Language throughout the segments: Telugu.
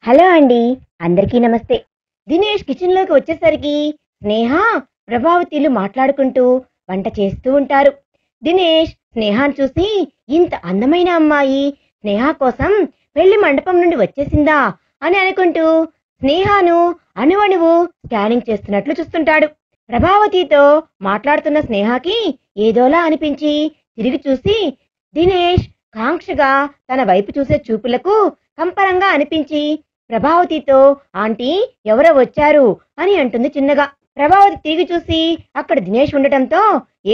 హలో అండి. అందరికీ నమస్తే. దినేష్ కిచెన్‌లోకి వచ్చేసరికి స్నేహ, ప్రభావతిలు మాట్లాడుకుంటూ వంట చేస్తూ ఉంటారు. దినేష్ స్నేహాని చూసి ఇంత అందమైన అమ్మాయి స్నేహ కోసం పెళ్లి మండపం నుండి వచ్చేసిందా అని అనుకుంటూ స్నేహను అణువణువు స్కానింగ్ చేస్తున్నట్లు చూస్తుంటాడు. ప్రభావతితో మాట్లాడుతున్న స్నేహకి ఏదోలా అనిపించి తిరిగి చూసి దినేష్ కాంక్షగా తన వైపు చూసే చూపులకు కంపరంగా అనిపించి ప్రభావతితో ఆంటీ ఎవరో వచ్చారు అని అంటుంది చిన్నగా. ప్రభావతి తిరిగి చూసి అక్కడ దినేష్ ఉండటంతో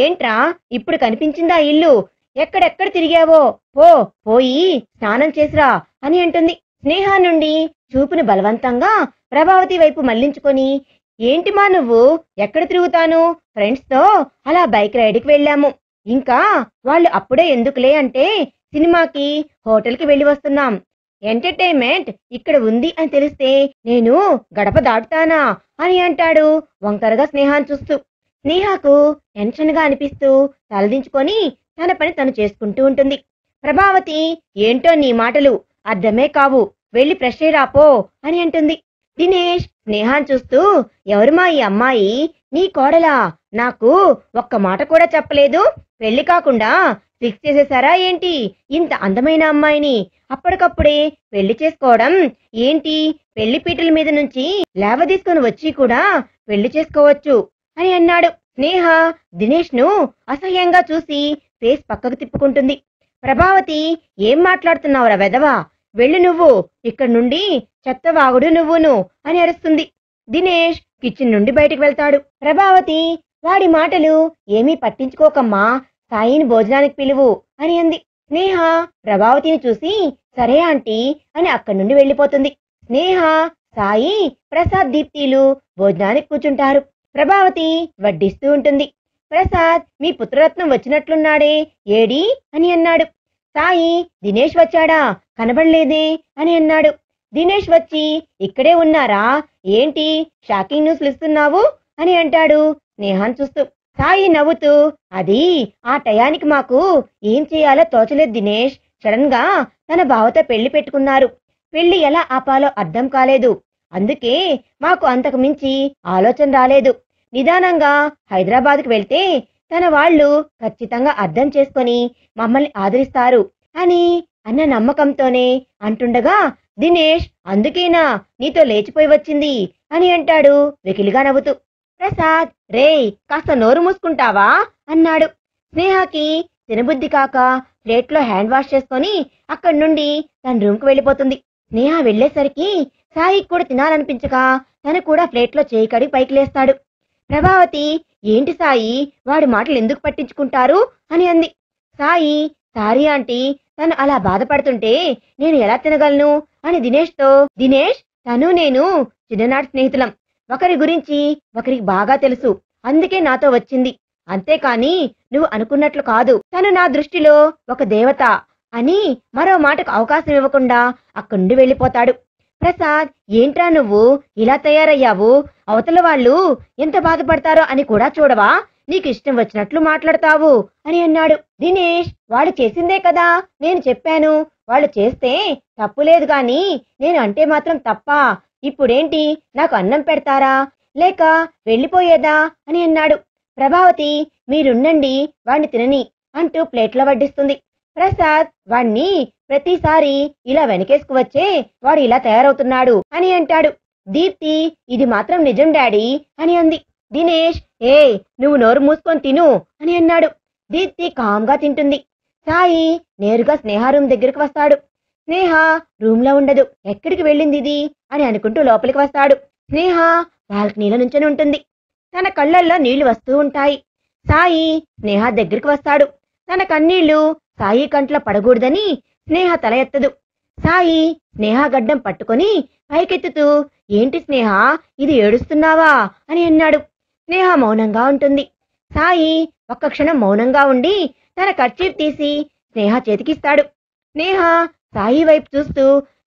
ఏంట్రా ఇప్పుడు కనిపించిందా ఇల్లు, ఎక్కడెక్కడ తిరిగావో పో పోయి స్నానం చేసిరా అని అంటుంది. స్నేహ నుండి చూపును బలవంతంగా ప్రభావతి వైపు మళ్లించుకొని ఏంటి మా నువ్వు, ఎక్కడ తిరుగుతాను, ఫ్రెండ్స్ తో అలా బైక్ రైడ్కి వెళ్ళాము, ఇంకా వాళ్ళు అప్పుడే ఎందుకులే అంటే సినిమాకి హోటల్కి వెళ్ళి వస్తున్నాం, ఎంటర్టైన్మెంట్ ఇక్కడ ఉంది అని తెలిస్తే నేను గడప దాటుతానా అని అంటాడు వంకరగా స్నేహాన్ని చూస్తూ. స్నేహకు టెన్షన్ గా అనిపిస్తూ తలదించుకొని తన పని తను చేసుకుంటూ ఉంటుంది. ప్రభావతి ఏంటో నీ మాటలు అర్థమే కావు, వెళ్ళి ఫ్రెష్ అయ్యి రాపో అని అంటుంది. దినేష్ స్నేహాన్ని చూస్తూ ఎవరుమా ఈ అమ్మాయి, నీ కోడలా, నాకు ఒక్క మాట కూడా చెప్పలేదు, పెళ్లి కాకుండా ఫిక్స్ చేసేసారా ఏంటి ఇంత అందమైన అమ్మాయిని, అప్పటికప్పుడే పెళ్లి చేసుకోవడం ఏంటి, పెళ్లి పీటల మీద నుంచి లేవ తీసుకుని వచ్చి కూడా పెళ్లి చేసుకోవచ్చు అని అన్నాడు. స్నేహ దినేష్ ను అసహ్యంగా చూసి ఫేస్ పక్కకు తిప్పుకుంటుంది. ప్రభావతి ఏం మాట్లాడుతున్నావురా వెధవా, వెళ్ళు నువ్వు ఇక్కడి నుండి, చెత్తవాగుడు నువ్వును అని అరుస్తుంది. దినేష్ కిచెన్ నుండి బయటకు వెళ్తాడు. ప్రభావతి వాడి మాటలు ఏమీ పట్టించుకోకమ్మా, సాయిని భోజనానికి పిలువు అని అంది. స్నేహ ప్రభావతిని చూసి సరే ఆంటీ అని అక్కడి నుండి వెళ్ళిపోతుంది. స్నేహ, సాయి, ప్రసాద్, దీప్తిలు భోజనానికి కూర్చుంటారు. ప్రభావతి వడ్డిస్తూ ఉంటుంది. ప్రసాద్ మీ పుత్రరత్నం వచ్చినట్లున్నాడే, ఏడి అని అన్నాడు. సాయి దినేష్ వచ్చాడా, కనబడలేదే అని అన్నాడు. దినేష్ వచ్చి ఇక్కడే ఉన్నారా, ఏంటి షాకింగ్ న్యూస్లు ఇస్తున్నావు అని అంటాడు స్నేహాన్ని చూస్తూ. సాయి నవ్వుతూ అది ఆ టయానికి మాకు ఏం చేయాలో తోచలేదు దినేష్, సడన్ గా తన బావతో పెళ్లి పెట్టుకున్నారు, పెళ్లి ఎలా ఆపాలో అర్థం కాలేదు, అందుకే మాకు అంతకు మించి ఆలోచన రాలేదు, నిదానంగా హైదరాబాద్కు వెళ్తే తన వాళ్ళు ఖచ్చితంగా అర్థం చేసుకొని మమ్మల్ని ఆదరిస్తారు అని అన్న నమ్మకంతోనే అంటుండగా దినేష్ అందుకేనా నీతో లేచిపోయి వచ్చింది అని అంటాడు వెకిలిగా నవ్వుతూ. ప్రసాద్ రేయ్ కాస్త నోరు మూసుకుంటావా అన్నాడు. స్నేహకి తినబుద్ధి కాక ప్లేట్లో హ్యాండ్ వాష్ చేసుకొని అక్కడి నుండి తన రూమ్కి వెళ్ళిపోతుంది. స్నేహ వెళ్లేసరికి సాయికి కూడా తినాలనిపించక తను కూడా ప్లేట్లో చేయి కడిగి పైకి లేస్తాడు. ప్రభావతి ఏంటి సాయి వాడి మాటలు ఎందుకు పట్టించుకుంటారు అని అంది. సాయి సారీ ఆంటీ, తను అలా బాధపడుతుంటే నేను ఎలా తినగలను అని దినేష్తో. దినేష్ తను నేను చిన్ననాటి స్నేహితులం, ఒకరి గురించి ఒకరికి బాగా తెలుసు, అందుకే నాతో వచ్చింది, అంతేకాని నువ్వు అనుకున్నట్లు కాదు, తను నా దృష్టిలో ఒక దేవత అని మరో మాటకు అవకాశం ఇవ్వకుండా అక్కడి నుండి వెళ్ళిపోతాడు. ప్రసాద్ ఏంట్రా నువ్వు ఇలా తయారయ్యావు, అవతల వాళ్ళు ఎంత బాధపడతారో అని కూడా చూడవా, నీకు ఇష్టం వచ్చినట్లు మాట్లాడతావు అని అన్నాడు. దినేష్ వాళ్ళు చేసిందే కదా నేను చెప్పాను, వాళ్ళు చేస్తే తప్పులేదు గాని నేను అంటే మాత్రం తప్పా, ఇప్పుడేంటి నాకు అన్నం పెడతారా లేక వెళ్ళిపోయేదా అని అన్నాడు. ప్రభావతి మీరుండండి వాణ్ణి తినని అంటూ ప్లేట్లో వడ్డిస్తుంది. ప్రసాద్ వాణ్ణి ప్రతిసారి ఇలా వెనకేసుకు వచ్చే వాడు ఇలా తయారవుతున్నాడు అని అంటాడు. దీప్తి ఇది మాత్రం నిజం డాడీ అని అంది. దినేష్ ఏ నువ్వు నోరు మూసుకొని తిను అని అన్నాడు. దీప్తి కామ్గా తింటుంది. సాయి నేరుగా స్నేహ రూమ్ దగ్గరికి వస్తాడు. స్నేహ రూమ్ లో ఉండదు, ఎక్కడికి వెళ్ళింది ఇది అని అనుకుంటూ లోపలికి వస్తాడు. స్నేహ బాల్కనీలో నుంచొని ఉంటుంది. తన కళ్ళల్లో నీళ్లు వస్తూ ఉంటాయి. సాయి స్నేహ దగ్గరికి వస్తాడు. తన కన్నీళ్లు సాయి కంట్లో పడకూడదని స్నేహ తల ఎత్తదు. సాయి స్నేహ గడ్డం పట్టుకొని పైకెత్తుతూ ఏంటి స్నేహ ఇది ఏడుస్తున్నావా అని అన్నాడు. స్నేహ మౌనంగా ఉంటుంది. సాయి ఒక్క క్షణం మౌనంగా ఉండి తన కర్చీఫ్ తీసి స్నేహ చేతికిస్తాడు. స్నేహ సాయి వైపు చూస్తూ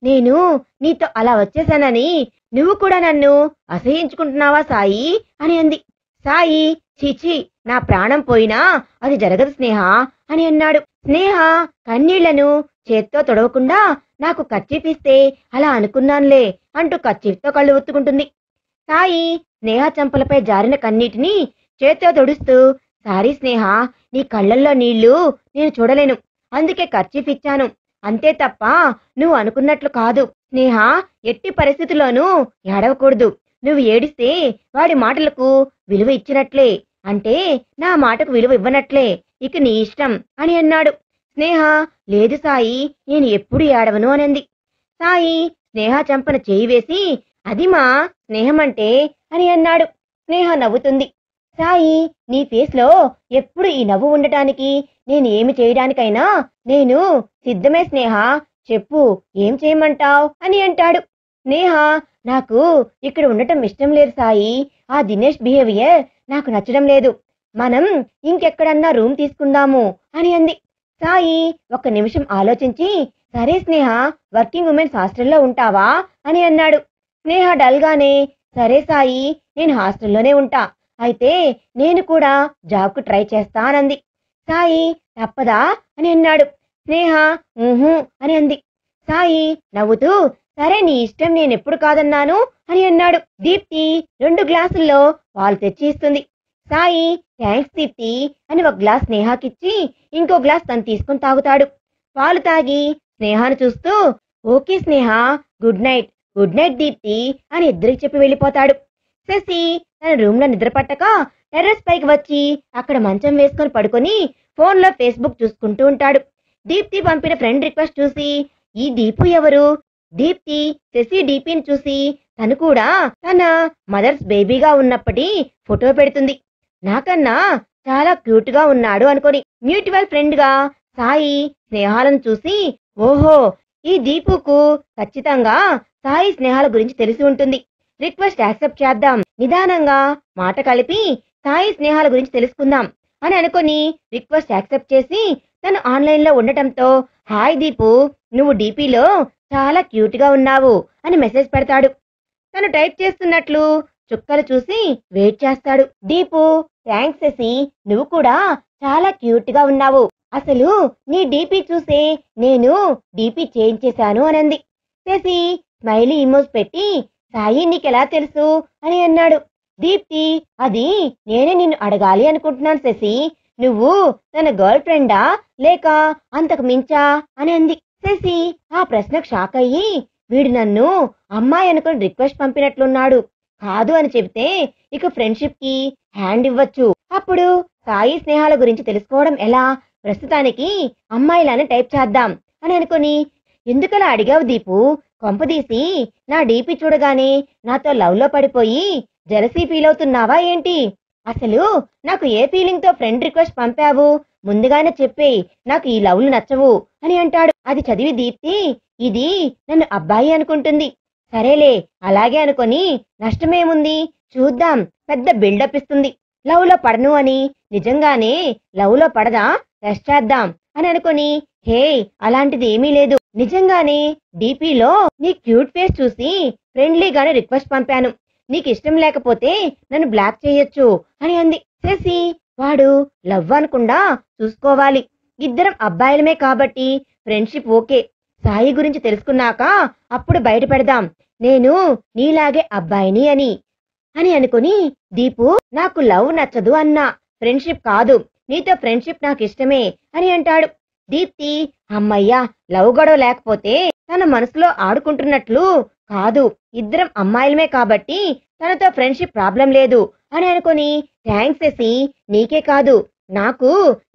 నేను నీతో అలా వచ్చేసానని నువ్వు కూడా నన్ను అసహించుకుంటున్నావా సాయి అని అంది. సాయి చీచి నా ప్రాణం పోయినా అది జరగదు స్నేహ అని అన్నాడు. స్నేహ కన్నీళ్లను చేత్తో తొడవకుండా నాకు కర్చీఫ్ ఇస్తే అలా అనుకున్నానులే అంటూ కర్చీఫ్తో కళ్ళు ఒత్తుకుంటుంది. సాయి స్నేహ చెంపలపై జారిన కన్నీటిని చేత్తో తుడుస్తూ, సారీ స్నేహ, నీ కళ్ళల్లో నీళ్లు నేను చూడలేను, అందుకే కర్చీఫ్ ఇచ్చాను, అంతే తప్ప నువ్వు అనుకున్నట్లు కాదు. స్నేహ, ఎట్టి పరిస్థితుల్లోనూ ఏడవకూడదు. నువ్వు ఏడిస్తే వాడి మాటలకు విలువ ఇచ్చినట్లే, అంటే నా మాటకు విలువ ఇవ్వనట్లే. ఇక నీ ఇష్టం అని అన్నాడు. స్నేహ, లేదు సాయి, నేను ఎప్పుడు ఏడవను అనంది. సాయి స్నేహ చెంపన చేయి వేసి, అది మా స్నేహమంటే అని అన్నాడు. స్నేహ నవ్వుతుంది. సాయి, నీ ఫేస్లో ఎప్పుడు ఈ నవ్వు ఉండటానికి, నేను ఏమి చేయడానికైనా నేను సిద్ధమే స్నేహ, చెప్పు ఏం చేయమంటావ్ అని అంటాడు. స్నేహ, నాకు ఇక్కడ ఉండటం ఇష్టం లేదు సాయి, ఆ దినేష్ బిహేవియర్ నాకు నచ్చడం లేదు, మనం ఇంకెక్కడన్నా రూమ్ తీసుకుందాము అని అంది. సాయి ఒక్క నిమిషం ఆలోచించి, సరే స్నేహ, వర్కింగ్ ఉమెన్స్ హాస్టల్లో ఉంటావా అని అన్నాడు. స్నేహ డల్గానే, సరే సాయి, నేను హాస్టల్లోనే ఉంటా, అయితే నేను కూడా జాబ్కు ట్రై చేస్తానంది. సాయి, తప్పదా అని అన్నాడు. స్నేహ ఊహు అని అంది. సాయి నవ్వుతూ, సరే నీ ఇష్టం, నేనెప్పుడు కాదన్నాను అని అన్నాడు. దీప్తి 2 గ్లాసుల్లో పాలు తెచ్చి ఇస్తుంది. సాయి థ్యాంక్స్ దీప్తి అని ఒక గ్లాస్ స్నేహాకిచ్చి ఇంకో గ్లాస్ తను తీసుకుని తాగుతాడు. పాలు తాగి స్నేహాను చూస్తూ, okay Sneha, good night, good night Deepti అని ఇద్దరికి చెప్పి వెళ్ళిపోతాడు. శశి తన రూమ్లో నిద్ర పట్టక టెర్రస్ పైకి వచ్చి అక్కడ మంచం వేసుకొని పడుకొని ఫోన్లో ఫేస్బుక్ చూసుకుంటూ ఉంటాడు. దీప్తి పంపిన ఫ్రెండ్ రిక్వెస్ట్ చూసి, ఈ దీపు ఎవరు? దీప్తి శశి డీపీని చూసి తను కూడా తన మదర్స్ బేబీగా ఉన్నప్పటి ఫోటో పెడుతుంది. నాకన్నా చాలా క్యూట్ గా ఉన్నాడు అనుకొని మ్యూచువల్ ఫ్రెండ్ గా సాయి స్నేహాలను చూసి, ఓహో, ఈ దీపుకు ఖచ్చితంగా సాయి స్నేహాల గురించి తెలిసి ఉంటుంది, రిక్వెస్ట్ యాక్సెప్ట్ చేద్దాం, నిదానంగా మాట కలిపి సాయి స్నేహాల గురించి తెలుసుకుందాం అని అనుకొని రిక్వెస్ట్ యాక్సెప్ట్ చేసి తను ఆన్లైన్లో ఉండటంతో, హాయ్ దీపు, నువ్వు డీపీలో చాలా క్యూట్ గా ఉన్నావు అని మెసేజ్ పెడతాడు. తను టైప్ చేస్తున్నట్లు చుక్కలు చూసి వెయిట్ చేస్తాడు. దీపు, థ్యాంక్స్ శశి, నువ్వు కూడా చాలా క్యూట్ గా ఉన్నావు, అసలు నీ డీపీ చూసే నేను డీపీ చేంజ్ చేశాను అనంది. శశి స్మైలీ ఇమోజ్ పెట్టి, సాయి నీకెలా తెలుసు అని అన్నాడు. దీప్తి, అది నేనే నిన్ను అడగాలి అనుకుంటున్నాను శశి, నువ్వు తన గర్ల్ ఫ్రెండా లేక అంతకు మించా అని అంది. శశి ఆ ప్రశ్నకు షాక్ అయ్యి, వీడు నన్ను అమ్మాయి అనుకుని రిక్వెస్ట్ పంపినట్లున్నాడు, కాదు అని చెబితే ఇక ఫ్రెండ్షిప్ కి హ్యాండ్ ఇవ్వచ్చు, అప్పుడు సాయి స్నేహాల గురించి తెలుసుకోవడం ఎలా, ప్రస్తుతానికి అమ్మాయిలానే టైప్ చేద్దాం అని అనుకుని, ఎందుకలా అడిగావు దీపు, కొంపదీసి నా డీపీ చూడగానే నాతో లవ్ లో పడిపోయి జెలసీ ఫీల్ అవుతున్నావా ఏంటి, అసలు నాకు ఏ ఫీలింగ్ తో ఫ్రెండ్ రిక్వెస్ట్ పంపావు, ముందుగానే చెప్పేయ్, నాకు ఈ లవ్లు నచ్చవు అని అంటాడు. అది చదివి దీప్తి, ఇది నన్ను అబ్బాయి అనుకుంటుంది, సరేలే అలాగే అనుకొని నష్టమేముంది, చూద్దాం, పెద్ద బిల్డప్ ఇస్తుంది, లవ్ లో పడను అని, నిజంగానే లవ్ లో పడదా, టెస్ట్ చేద్దాం అని అనుకొని, హే అలాంటిది ఏమీ లేదు, నిజంగానే డీపీలో నీ క్యూట్ ఫేస్ చూసి ఫ్రెండ్లీగానే రిక్వెస్ట్ పంపాను, నీకు ఇష్టం లేకపోతే నన్ను బ్లాక్ చేయొచ్చు అని అంది. శశి, వాడు లవ్ అనకుండా చూసుకోవాలి, ఇద్దరం అబ్బాయిలమే కాబట్టి ఫ్రెండ్షిప్ ఓకే, సాయి గురించి తెలుసుకున్నాక అప్పుడు బయట పెడదాం, నేను నీలాగే అబ్బాయిని అని అని అనుకుని, దీపు నాకు లవ్ నచ్చదు అన్నా, ఫ్రెండ్షిప్ కాదు, నీతో ఫ్రెండ్షిప్ నాకు ఇష్టమే అని అంటాడు. దీప్తి, అమ్మయ్యా, లవ్ గొడవ లేకపోతే తన మనసులో ఆడుకుంటున్నట్లు కాదు, ఇద్దరం అమ్మాయిలమే కాబట్టి తనతో ఫ్రెండ్షిప్ ప్రాబ్లం లేదు అని అనుకుని, థ్యాంక్స్ శశి, నీకే కాదు నాకు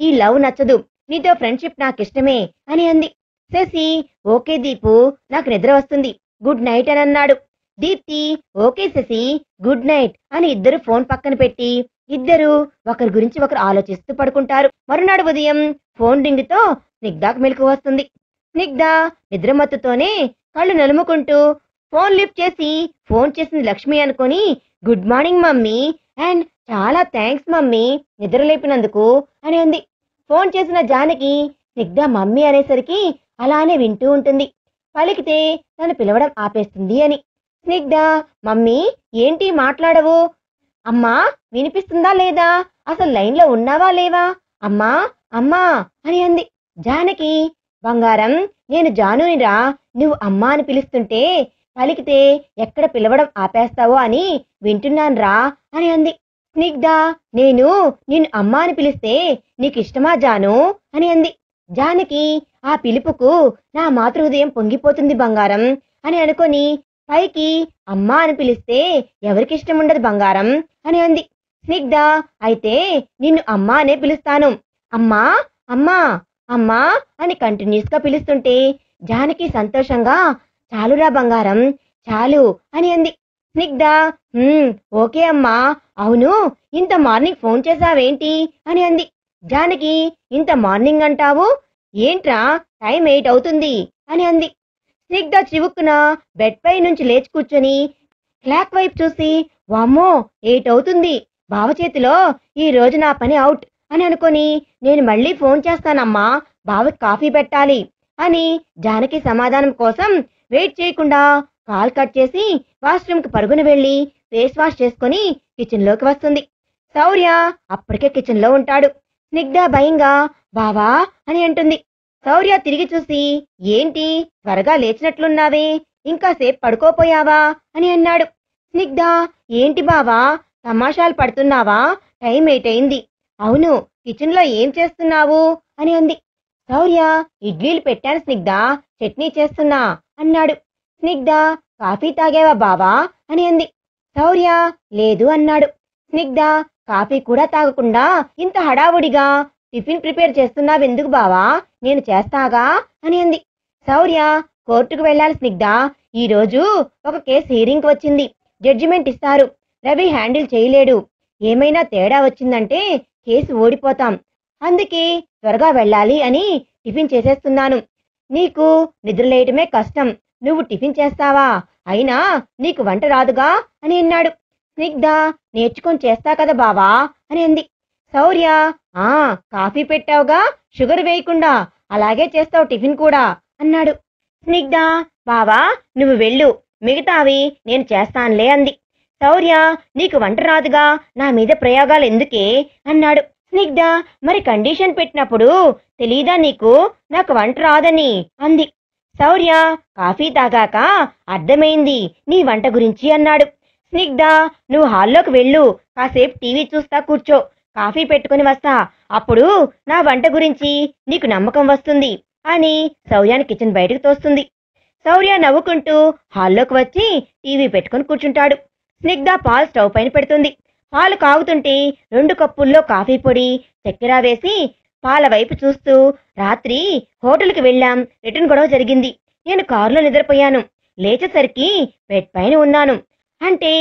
ఈ లవ్ నచ్చదు, నీతో ఫ్రెండ్షిప్ నాకు ఇష్టమే అని అంది. శశి, ఓకే దీపు, నాకు నిద్ర వస్తుంది, గుడ్ నైట్ అని అన్నాడు. Deepti, okay Shashi, good night అని ఇద్దరు ఫోన్ పక్కన పెట్టి ఇద్దరు ఒకరి గురించి ఒకరు ఆలోచిస్తూ పడుకుంటారు. మరునాడు ఉదయం ఫోన్ రింగ్తో స్నిగ్ధకు మెలకు వస్తుంది. స్నిగ్ధ నిద్రమత్తుతోనే కళ్ళు నలుముకుంటూ ఫోన్ లిఫ్ట్ చేసి, ఫోన్ చేసింది లక్ష్మి అనుకొని, గుడ్ మార్నింగ్ మమ్మీ అండ్ చాలా థ్యాంక్స్ మమ్మీ నిద్ర లేపినందుకు అని అంది. ఫోన్ చేసిన జానకి స్నిగ్ధ మమ్మీ అనేసరికి అలానే వింటూ ఉంటుంది, పలికితే తను పిలవడం ఆపేస్తుంది అని. స్నిగ్ధ, మమ్మీ ఏంటి మాట్లాడవు, అమ్మా వినిపిస్తుందా లేదా, అసలు లైన్లో ఉన్నావా లేవా, అమ్మా అమ్మా అని అంది. జానకి, బంగారం, నేను జానునిరా, నువ్వు అమ్మా అని పిలుస్తుంటే పలికితే ఎక్కడ పిలవడం ఆపేస్తావో అని వింటున్నాన్రా అని అంది. స్నిగ్ధ, నేను నిన్ను అమ్మా అని పిలిస్తే నీకిష్టమా జాను అని అంది. జానకి, ఆ పిలుపుకు నా మాతృహృదయం పొంగిపోతుంది బంగారం అని అనుకొని పైకి అమ్మా అని పిలిస్తే ఎవరికిష్టం ఉండదు బంగారం అని అంది. స్నిగ్ధ, అయితే నిన్ను అమ్మా అనే పిలుస్తాను. అమ్మా, అమ్మా, అమ్మా అని కంటిన్యూస్ గా పిలుస్తుంటే జానకి సంతోషంగా చాలురా బంగారం, చాలు అని అంది. స్నిగ్ధ, ఓకే అమ్మా. అవును, ఇంత మార్నింగ్ ఫోన్ చేసావేంటి అని అంది. జానకి, ఇంత మార్నింగ్ అంటావు ఏంట్రా, టైం 8 అవుతుంది అని అంది. స్నిగ్ధ చివుక్కున బెడ్ పై నుంచి లేచి కూర్చొని క్లాక్ వైపు చూసి, వామ్మో 8 అవుతుంది, బావ చేతిలో ఈ రోజు నా పని అవుట్ అని అనుకొని, నేను మళ్ళీ ఫోన్ చేస్తానమ్మా, బావకి కాఫీ పెట్టాలి అని జానకి సమాధానం కోసం వెయిట్ చేయకుండా కాల్ కట్ చేసి వాష్రూమ్కి పరుగున వెళ్ళి ఫేస్ వాష్ చేసుకొని కిచెన్లోకి వస్తుంది. శౌర్య అప్పటికే కిచెన్లో ఉంటాడు. స్నిగ్ధ భయంగా బావా అని అంటుంది. శౌర్య తిరిగి చూసి, ఏంటి త్వరగా లేచినట్లున్నావే, ఇంకా సేపు పడుకోపోయావా అని అన్నాడు. స్నిగ్ధ, ఏంటి బావా తమాషాలు పడుతున్నావా, టైం 8 అయింది. అవును, కిచెన్లో ఏం చేస్తున్నావు అని అంది. శౌర్య, ఇడ్లీలు పెట్టాను స్నిగ్ధ, చట్నీ చేస్తున్నా అన్నాడు. స్నిగ్ధ, కాఫీ తాగావా బావా అని అంది. శౌర్య లేదు అన్నాడు. స్నిగ్ధ, కాఫీ కూడా తాగకుండా ఇంత హడావుడిగా టిఫిన్ ప్రిపేర్ చేస్తున్నావెందుకు బావా, నేను చేస్తాగా అని అంది. శౌర్య, కోర్టుకు వెళ్ళాలి స్నిగ్ధ, ఈరోజు ఒక కేసు హీరింగ్కి వచ్చింది, జడ్జిమెంట్ ఇస్తారు. రవి హ్యాండిల్ చేయలేడు, ఏమైనా తేడా వచ్చిందంటే కేసు ఓడిపోతాం, అందుకే త్వరగా వెళ్ళాలి అని టిఫిన్ చేసేస్తున్నాను. నీకు నిద్రలేయటమే కష్టం, నువ్వు టిఫిన్ చేస్తావా, అయినా నీకు వంట రాదుగా అని అన్నాడు. స్నిగ్ధ, నేర్చుకొని చేస్తా కదా బావా అని అంది. శౌర్య, కాఫీ పెట్టావుగా, షుగర్ వేయకుండా, అలాగే చేస్తావు టిఫిన్ కూడా అన్నాడు. స్నిగ్ధ, బావా నువ్వు వెళ్ళు, మిగతావి నేను చేస్తానులే అంది. శౌర్య, నీకు వంట రాదుగా, నా మీద ప్రయోగాలు ఎందుకే అన్నాడు. స్నిగ్ధ, మరి కండిషన్ పెట్టినప్పుడు తెలీదా నీకు నాకు వంట రాదని అంది. శౌర్య, కాఫీ తాగాక అర్థమైంది నీ వంట గురించి అన్నాడు. స్నిగ్ధ, నువ్వు హాల్లోకి వెళ్ళు, కాసేపు టీవీ చూస్తా కూర్చో, కాఫీ పెట్టుకుని వస్తా, అప్పుడు నా వంట గురించి నీకు నమ్మకం వస్తుంది అని శౌర్యాన్ని కిచెన్ బయటకు తోస్తుంది. శౌర్య నవ్వుకుంటూ హాల్లోకి వచ్చి టీవీ పెట్టుకుని కూర్చుంటాడు. స్నిగ్ధ పాలు స్టవ్ పైన పెడుతుంది. పాలు కాగుతుంటే 2 కప్పుల్లో కాఫీ పొడి, చక్కెర వేసి పాల వైపు చూస్తూ, రాత్రి హోటల్కి వెళ్ళాం, రిటర్న్ గొడవ జరిగింది, నేను కారులో నిద్రపోయాను, లేచేసరికి బెడ్ పైన ఉన్నాను, అంటే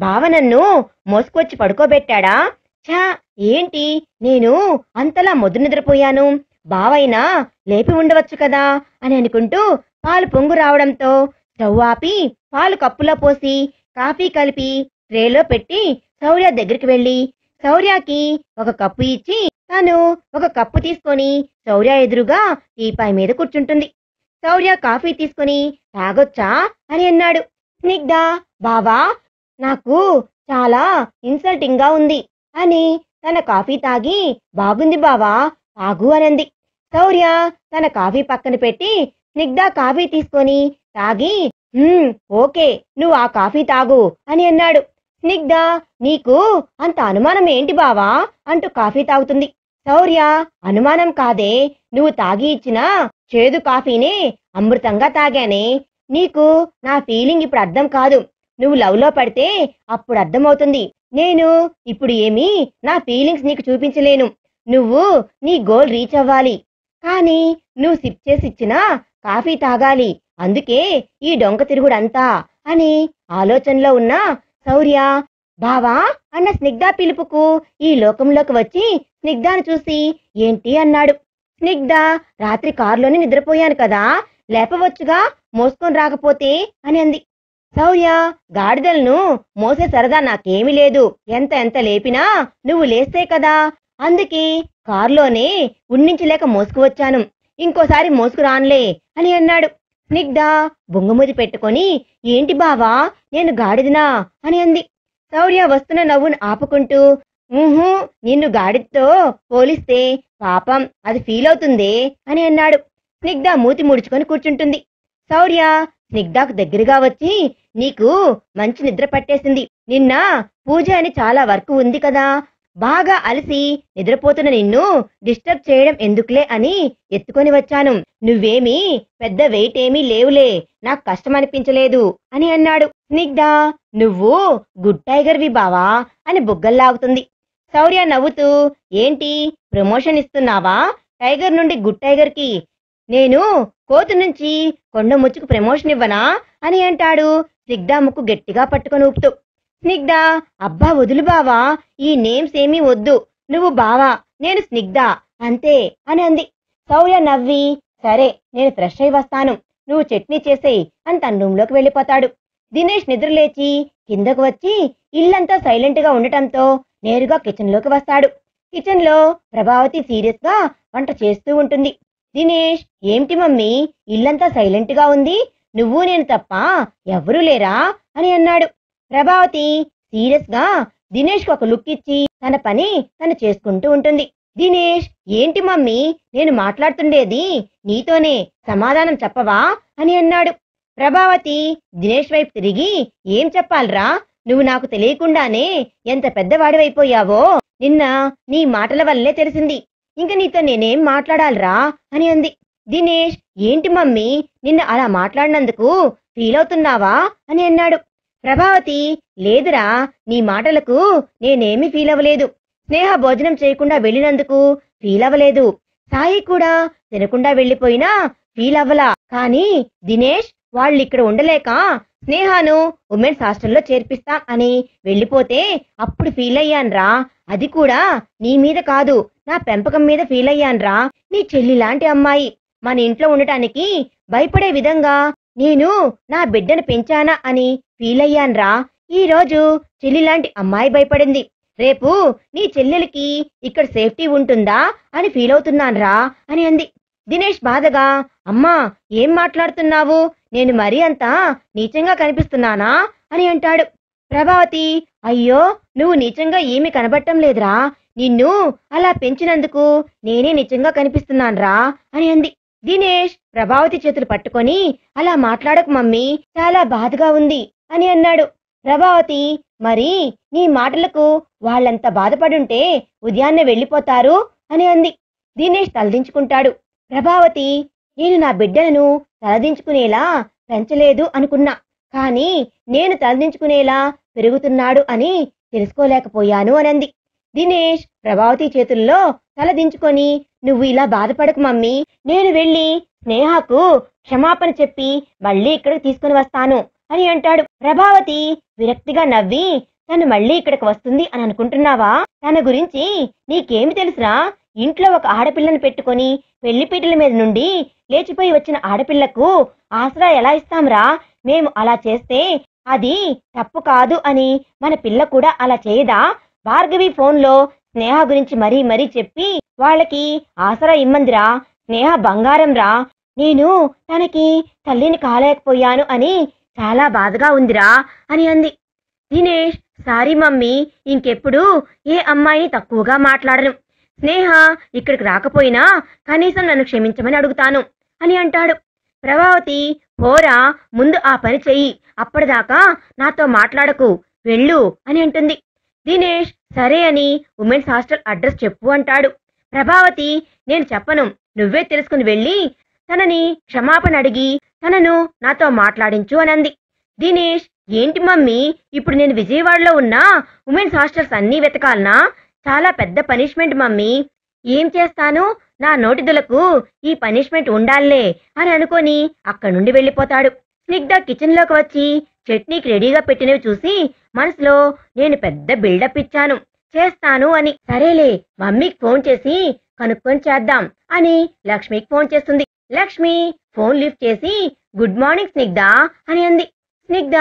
బావ నన్ను మోసుకొచ్చి పడుకోబెట్టాడా, ఛా ఏంటి నేను అంతలా మొద్దు నిద్రపోయాను, బావైనా లేపి ఉండవచ్చు కదా అని అనుకుంటూ పాలు పొంగు రావడంతో స్టవ్ ఆపి పాలు కప్పులో పోసి కాఫీ కలిపి ట్రేలో పెట్టి శౌర్య దగ్గరికి వెళ్ళి శౌర్యకి ఒక కప్పు ఇచ్చి తను ఒక కప్పు తీసుకొని శౌర్య ఎదురుగా టీపాయ్ మీద కూర్చుంటుంది. శౌర్య కాఫీ తీసుకొని తాగొచ్చా అని అన్నాడు. స్నిగ్ధ, బావా నాకు చాలా ఇన్సల్టింగ్ గా ఉంది అని తన కాఫీ తాగి, బాగుంది బావా తాగు అనంది. శౌర్య తన కాఫీ పక్కన పెట్టి స్నిగ్ధ కాఫీ తీసుకొని తాగి, ఓకే నువ్వు ఆ కాఫీ తాగు అని అన్నాడు. స్నిగ్ధ, నీకు అంత అనుమానం ఏంటి బావా అంటూ కాఫీ తాగుతుంది. శౌర్య, అనుమానం కాదే, నువ్వు తాగి ఇచ్చిన చేదు కాఫీనే అమృతంగా తాగానే, నీకు నా ఫీలింగ్ ఇప్పుడు అర్థం కాదు, నువ్వు లవ్లో పడితే అప్పుడు అర్థమవుతుంది, నేను ఇప్పుడు ఏమీ నా ఫీలింగ్స్ నీకు చూపించలేను, నువ్వు నీ గోల్ రీచ్ అవ్వాలి, కానీ నువ్వు సిప్ చేసి ఇచ్చిన కాఫీ తాగాలి, అందుకే ఈ డొంక తిరుగుడంతా అని ఆలోచనలో ఉన్న శౌర్య బావా అన్న స్నిగ్ధ పిలుపుకు ఈ లోకంలోకి వచ్చి స్నిగ్ధను చూసి ఏంటి అన్నాడు. స్నిగ్ధ, రాత్రి కారులోనే నిద్రపోయాను కదా, లేపవచ్చుగా, మోసుకొని రాకపోతే అని అంది. శౌర్య, గాడిదలను మోసే సరదా నాకేమీ లేదు, ఎంత లేపినా నువ్వు లేస్తే కదా, అందుకే కారులోనే ఉన్నించలేక మోసుకువచ్చాను, ఇంకోసారి మోసుకురానులే అని అన్నాడు. స్నిగ్ధ బొంగుముది పెట్టుకొని, ఏంటి బావా నేను గాడిదనా అని అంది. శౌర్య వస్తున్న నవ్వును ఆపుకుంటూ, ఊహు, నిన్ను గాడితో పోలిస్తే పాపం అది ఫీల్ అవుతుందే అని అన్నాడు. స్నిగ్ధ మూతి ముడుచుకొని కూర్చుంటుంది. శౌర్య స్నిగ్ధకు దగ్గరగా వచ్చి, నీకు మంచి నిద్ర పట్టేసింది. నిన్న పూజ అని చాలా వర్క్ ఉంది కదా, బాగా అలసి నిద్రపోతున్న నిన్ను డిస్టర్బ్ చేయడం ఎందుకులే అని ఎత్తుకొని వచ్చాను. నువ్వేమీ పెద్ద వెయిట్ ఏమీ లేవులే, నాకు కష్టం అనిపించలేదు అని అన్నాడు. స్నిగ్ధ, నువ్వు గుడ్ టైగర్వి బావా అని బుగ్గల్లాగుతుంది. శౌర్య నవ్వుతూ, ఏంటి ప్రమోషన్ ఇస్తున్నావా టైగర్ నుండి గుడ్ టైగర్ కి? నేను కోతు నుంచి కొండ ముచ్చుకు ప్రమోషన్ ఇవ్వనా అని అంటాడు, స్నిగ్ధ ముక్కు గట్టిగా పట్టుకొని ఊపుతూ. స్నిగ్ధ, అబ్బా వదులు బావా, ఈ నేమ్స్ ఏమీ వద్దు, నువ్వు బావా, నేను స్నిగ్ధ అంతే అని అంది. శౌర్య నవ్వి, సరే నేను ఫ్రెష్ అయి వస్తాను, నువ్వు చట్నీ చేసేయి అని తన రూంలోకి వెళ్ళిపోతాడు. దినేష్ నిద్రలేచి కిందకు వచ్చి ఇల్లంతా సైలెంట్ గా ఉండటంతో నేరుగా కిచెన్ లోకి వస్తాడు. కిచెన్ లో ప్రభావతి సీరియస్ గా వంట చేస్తూ ఉంటుంది. దినేష్, ఏమిటి మమ్మీ ఇల్లంతా సైలెంట్ గా ఉంది, నువ్వు నేను తప్ప ఎవరూ లేరా అని అన్నాడు. ప్రభావతి సీరియస్ గా దినేష్ కు ఒక లుక్ ఇచ్చి తన పని తను చేసుకుంటూ ఉంటుంది. దినేష్, ఏంటి మమ్మీ నేను మాట్లాడుతుండేది నీతోనే, సమాధానం చెప్పవా అని అన్నాడు. ప్రభావతి దినేష్ వైపు తిరిగి, ఏం చెప్పాలరా, నువ్వు నాకు తెలియకుండానే ఎంత పెద్దవాడివైపోయావో నిన్న నీ మాటల వల్లే తెలిసింది, ఇంక నీతో నేనేం మాట్లాడాలరా అని అంది. దినేష్, ఏంటి మమ్మీ నిన్న అలా మాట్లాడినందుకు ఫీల్ అవుతున్నావా అని అన్నాడు. ప్రభావతి, లేదురా, నీ మాటలకు నేనేమీ ఫీల్ అవ్వలేదు. స్నేహ భోజనం చేయకుండా వెళ్ళినందుకు ఫీల్ అవ్వలేదు. సాయి కూడా తినకుండా వెళ్ళిపోయినా ఫీల్ అవ్వలా. కానీ దినేష్ వాళ్ళు ఇక్కడ ఉండలేక స్నేహాను ఉమెన్స్ హాస్టల్లో చేర్పిస్తాం అని వెళ్ళిపోతే అప్పుడు ఫీల్ అయ్యాన్రా. అది కూడా నీ మీద కాదు, నా పెంపకం మీద ఫీల్ అయ్యాన్రా. నీ చెల్లి లాంటి అమ్మాయి మన ఇంట్లో ఉండటానికి భయపడే విధంగా నేను నా బిడ్డను పెంచానా అని ఫీల్ అయ్యాన్రా. ఈ రోజు చెల్లి లాంటి అమ్మాయి భయపడింది, రేపు నీ చెల్లెలికి ఇక్కడ సేఫ్టీ ఉంటుందా అని ఫీల్ అవుతున్నాన్రా అని అంది. దినేష్ బాధగా, అమ్మా ఏం మాట్లాడుతున్నావు, నేను మరీ అంత నీచంగా కనిపిస్తున్నానా అని అంటాడు. ప్రభావతి, అయ్యో నువ్వు నీచంగా ఏమీ కనబడటం లేదురా, నిన్ను అలా పెంచినందుకు నేనే నిజంగా కనిపిస్తున్నాన్రా అని అంది. దినేష్ ప్రభావతి చేతులు పట్టుకొని, అలా మాట్లాడకు మమ్మీ, చాలా బాధగా ఉంది అని అన్నాడు. ప్రభావతి, మరి నీ మాటలకు వాళ్ళంత బాధపడుంటే ఉదయాన్నే వెళ్ళిపోతారు అని అంది. దినేష్ తలదించుకుంటాడు. ప్రభావతి, నేను నా బిడ్డలను తలదించుకునేలా పెంచలేదు అనుకున్నా, కానీ నేను తలదించుకునేలా పెరుగుతున్నాడు అని తెలుసుకోలేకపోయాను అనంది. దినేష్ ప్రభావతి చేతుల్లో తలదించుకొని, నువ్వు ఇలా బాధపడకు మమ్మీ, నేను వెళ్ళి స్నేహకు క్షమాపణ చెప్పి మళ్ళీ ఇక్కడికి తీసుకుని వస్తాను అని అంటాడు. ప్రభావతి విరక్తిగా నవ్వి, తను మళ్ళీ ఇక్కడికి వస్తుంది అని అనుకుంటున్నావా? తన గురించి నీకేమి తెలుసురా? ఇంట్లో ఒక ఆడపిల్లను పెట్టుకొని పెళ్లిపీటల మీద నుండి లేచిపోయి వచ్చిన ఆడపిల్లకు ఆసరా ఎలా ఇస్తాంరా? మేము అలా చేస్తే అది తప్పు కాదు అని మన పిల్ల కూడా అలా చేయదా? భార్గవి ఫోన్లో స్నేహ గురించి మరీ మరీ చెప్పి వాళ్ళకి ఆసరా ఇమ్మందిరా. స్నేహ బంగారం రా, నేను తనకి తల్లిని కాలేకపోయాను అని చాలా బాధగా ఉందిరా అని అంది. దినేష్, సారీ మమ్మీ, ఇంకెప్పుడు ఏ అమ్మాయిని తక్కువగా మాట్లాడను. స్నేహ ఇక్కడికి రాకపోయినా కనీసం నన్ను క్షమించమని అడుగుతాను అని అంటాడు. ప్రభావతి, పోరా, ముందు ఆ పని చెయ్యి, అప్పటిదాకా నాతో మాట్లాడకు, వెళ్ళు అని అంటుంది. దినేష్ సరే అని ఉమెన్స్ హాస్టల్ అడ్రస్ చెప్పు అంటాడు. ప్రభావతి, నేను చెప్పను, నువ్వే తెలుసుకుని వెళ్ళి తనని క్షమాపణ అడిగి తనను నాతో మాట్లాడించు అనంది. దినేష్, ఏంటి మమ్మీ, ఇప్పుడు నేను విజయవాడలో ఉన్న ఉమెన్స్ హాస్టల్స్ అన్నీ వెతకాలనా? చాలా పెద్ద పనిష్మెంట్ మమ్మీ. ఏం చేస్తాను, నా నోటిదులకు ఈ పనిష్మెంట్ ఉండాలే అని అనుకొని అక్కడి నుండి వెళ్ళిపోతాడు. స్నిగ్ధ కిచెన్ లోకి వచ్చి చట్నీకి రెడీగా పెట్టినవి చూసి మనసులో, నేను పెద్ద బిల్డప్ ఇచ్చాను, చేస్తాను అని. సరేలే, మమ్మీకి ఫోన్ చేసి కనుక్కొని చేద్దాం అని లక్ష్మికి ఫోన్ చేస్తుంది. లక్ష్మి ఫోన్ లిఫ్ట్ చేసి, గుడ్ మార్నింగ్ స్నిగ్ధ అని అంది. స్నిగ్ధ,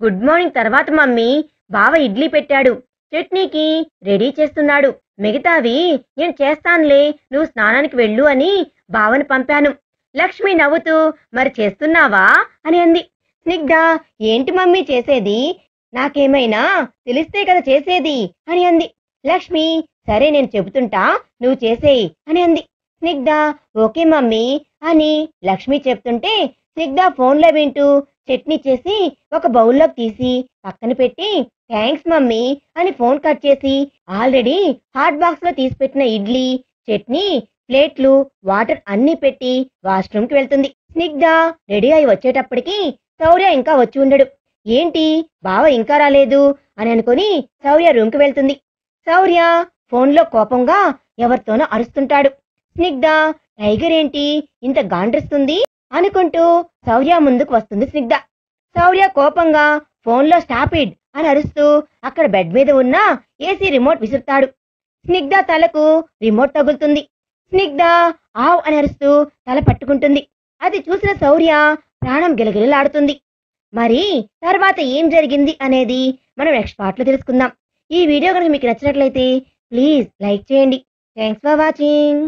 గుడ్ మార్నింగ్ తర్వాత మమ్మీ, బావ ఇడ్లీ పెట్టాడు, చట్నీకి రెడీ చేస్తున్నాడు, మిగతావి నేను చేస్తానులే, నువ్వు స్నానానికి వెళ్ళు అని బావను పంపాను. లక్ష్మి నవ్వుతూ, మరి చేస్తున్నావా అని అంది. స్నిగ్ధ, ఏంటి మమ్మీ చేసేది, నాకేమైనా తెలిస్తే కదా చేసేది అని అంది. లక్ష్మి సరే నేను చెబుతుంటా, నువ్వు చేసేయి అని అంది. స్నిగ్ధ ఓకే మమ్మీ అని లక్ష్మి చెప్తుంటే స్నిగ్ధ ఫోన్లో వింటూ చట్నీ చేసి ఒక బౌల్లోకి తీసి పక్కన పెట్టి థ్యాంక్స్ మమ్మీ అని ఫోన్ కట్ చేసి ఆల్రెడీ హాట్ బాక్స్ లో తీసిపెట్టిన ఇడ్లీ, చట్నీ, ప్లేట్లు, వాటర్ అన్నీ పెట్టి వాష్రూమ్కి వెళ్తుంది. స్నిగ్ధ రెడీ అయి వచ్చేటప్పటికి శౌర్య ఇంకా వచ్చి ఉండడు. ఏంటి బావ ఇంకా రాలేదు అని అనుకుని శౌర్య రూమ్కి వెళ్తుంది. శౌర్య ఫోన్లో కోపంగా ఎవరితోనో అరుస్తుంటాడు. స్నిగ్ధ టైగర్ ఏంటి ఇంత గాండ్రిస్తుంది అనుకుంటూ శౌర్య ముందుకు వస్తుంది. స్నిగ్ధ శౌర్య కోపంగా ఫోన్లో స్టాప్ ఇట్ అని అరుస్తూ అక్కడ బెడ్ మీద ఉన్న ఏసీ రిమోట్ విసురుతాడు. స్నిగ్ధ తలకు రిమోట్ తగులుతుంది. స్నిగ్ధ ఆవ్ అని అరుస్తూ తల పట్టుకుంటుంది. అది చూసిన శౌర్య ప్రాణం గిలగిలలాడుతుంది. మరి తర్వాత ఏం జరిగింది అనేది మనం నెక్స్ట్ పార్ట్ లో తెలుసుకుందాం. ఈ వీడియో కనుక మీకు నచ్చినట్లయితే ప్లీజ్ లైక్ చేయండి. Thanks for watching.